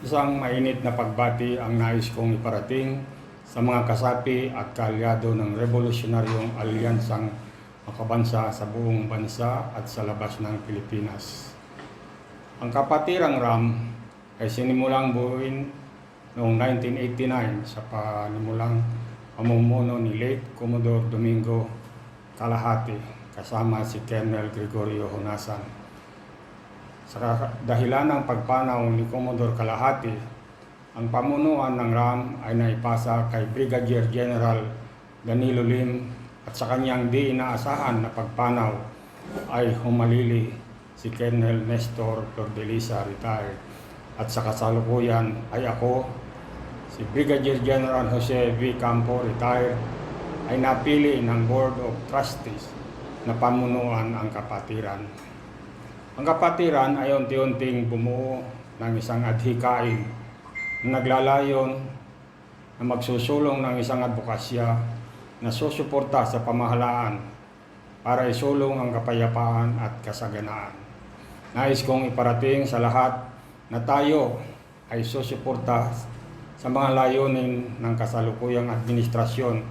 Isang mainit na pagbati ang nais kong iparating sa mga kasapi at kaalyado ng Revolusyonaryong Alyansang Makabansa sa buong bansa at sa labas ng Pilipinas. Ang Kapatirang RAM ay sinimulang buuin noong 1989 sa panimulang pamumuno ni late Commodore Domingo Calahati kasama si Colonel Gregorio Honasan. Sa dahilan ng pagpanaw ni Commodore Calahati, ang pamunuan ng RAM ay naipasa kay Brigadier General Danilo Lim at sa kanyang di inaasahan na pagpanaw ay humalili si Colonel Nestor Flordelisa retired at sa kasalukuyan ay ako, si Brigadier General Jose V. Campo retired, ay napili ng Board of Trustees na pamunuan ang kapatiran. Ang kapatiran ay unti-unting bumuo ng isang adhikain na naglalayon na magsusulong ng isang advokasya na susuporta sa pamahalaan para isulong ang kapayapaan at kasaganaan. Nais kong iparating sa lahat na tayo ay susuporta sa mga layunin ng kasalukuyang administrasyon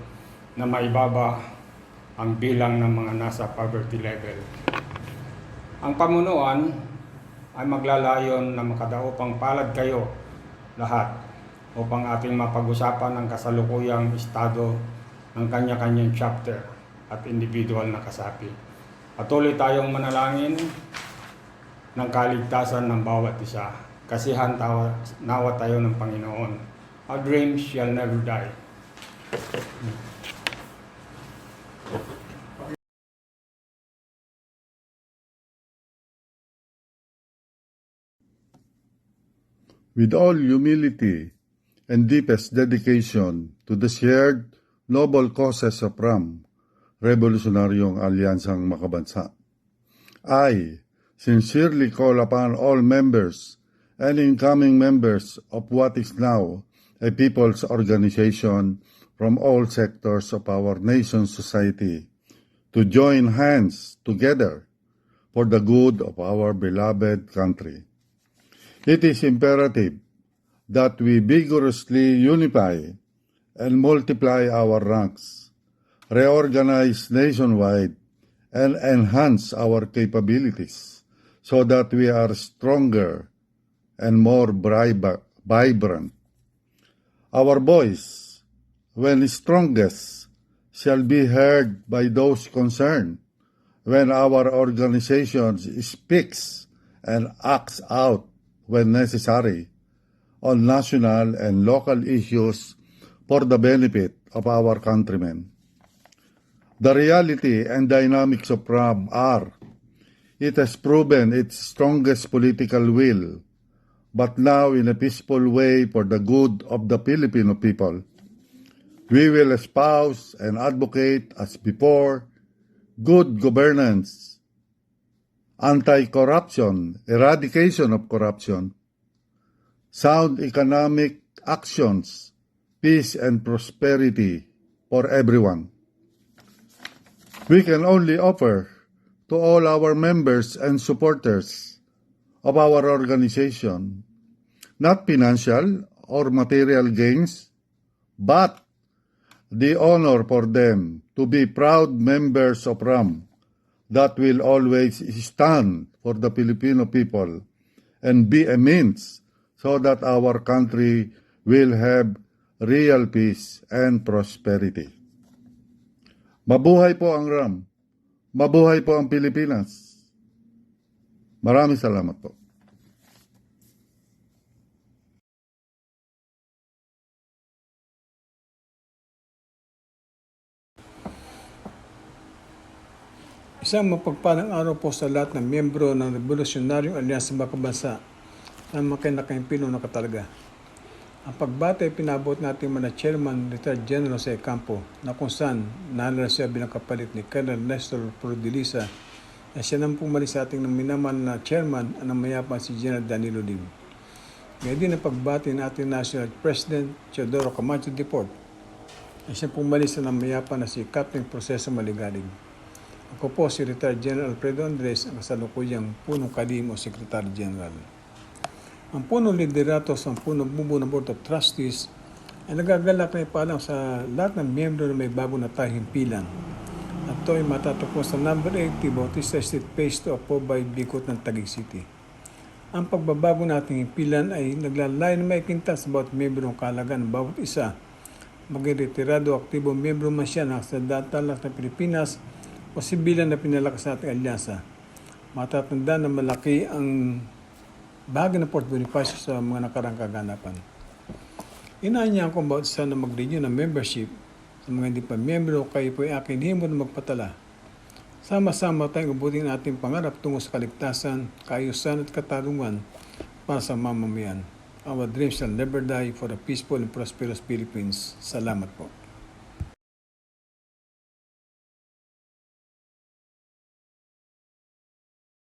na maibaba ang bilang ng mga nasa poverty level. Ang pamunuan ay maglalayon na makadaupang palad kayo lahat upang ating mapag-usapan ang kasalukuyang estado ng kanya-kanyang chapter at individual na kasapi. Patuloy tayong manalangin ng kaligtasan ng bawat isa. Kasihan nawa tayo ng Panginoon. Our dreams shall never die. With all humility and deepest dedication to the shared noble causes of RAM, Revolusyonaryong Alyansang Makabansa, I sincerely call upon all members and incoming members of what is now a people's organization from all sectors of our nation's society to join hands together for the good of our beloved country. It is imperative that we vigorously unify and multiply our ranks, reorganize nationwide, and enhance our capabilities so that we are stronger and more vibrant. Our voice, when strongest, shall be heard by those concerned when our organization speaks and acts out when necessary on national and local issues for the benefit of our countrymen. The reality and dynamics of RAM are, it has proven its strongest political will, but now in a peaceful way for the good of the Filipino people. We will espouse and advocate as before good governance, anti-corruption, eradication of corruption, sound economic actions, peace and prosperity for everyone. We can only offer to all our members and supporters of our organization not financial or material gains, but the honor for them to be proud members of RAM that will always stand for the Filipino people and be a means so that our country will have real peace and prosperity. Mabuhay po ang RAM. Mabuhay po ang Pilipinas. Maraming salamat po. Isang mapagpalang araw po sa lahat ng miyembro ng Revolusyonaryong Alyansang Makabansa ng makinakahimpino na katalaga. Ang pagbati ay pinabot natin mga Chairman Retired General Jose Campo na kung saan nahalala siya bilang kapalit ni Colonel Nestor Flordelisa na siya nang pumalis sa ating minaman na Chairman ang mayapan si General Danilo Lim. Ngayon din ang pagbati natin National President Teodoro Camacho Deport na siya pumalis na mayapan na si Captain Proceso Maligalig. Ako po si Retired General Alfredo Andres, ang kasalukuyang punong kalimo Secretary General. Ang punong liderato sa punong bubuo ng Board of Trustees ay nagagalak na ipaalam sa lahat ng miyembro na may bago na tayong himpilan. At ito ay matatagpuan sa number 80 Bautista Street, Phase 2, Apobay, Bicol ng Taguig City. Ang pagbabago nating himpilan ay naglalayo na maikinta sa bawat miyembro ng kahalagaan ng bawat isa. Maging retirado aktibo miyembro man siya ng Talak ng Pilipinas o sibilan na pinalakas sa ating alyansa. Matatanda na malaki ang bahagi ng Port Bonifacio sa mga nakarang kaganapan. Inaanyahan ko bawat isa na mag-renew ng membership. Sa mga hindi pa miyembro, kayo po ay akin himo na magpatala. Sama-sama tayong ubutin ating pangarap tungo sa kaligtasan, kaayusan at katarungan para sa mamamayan. Our dreams shall never die for a peaceful and prosperous Philippines. Salamat po.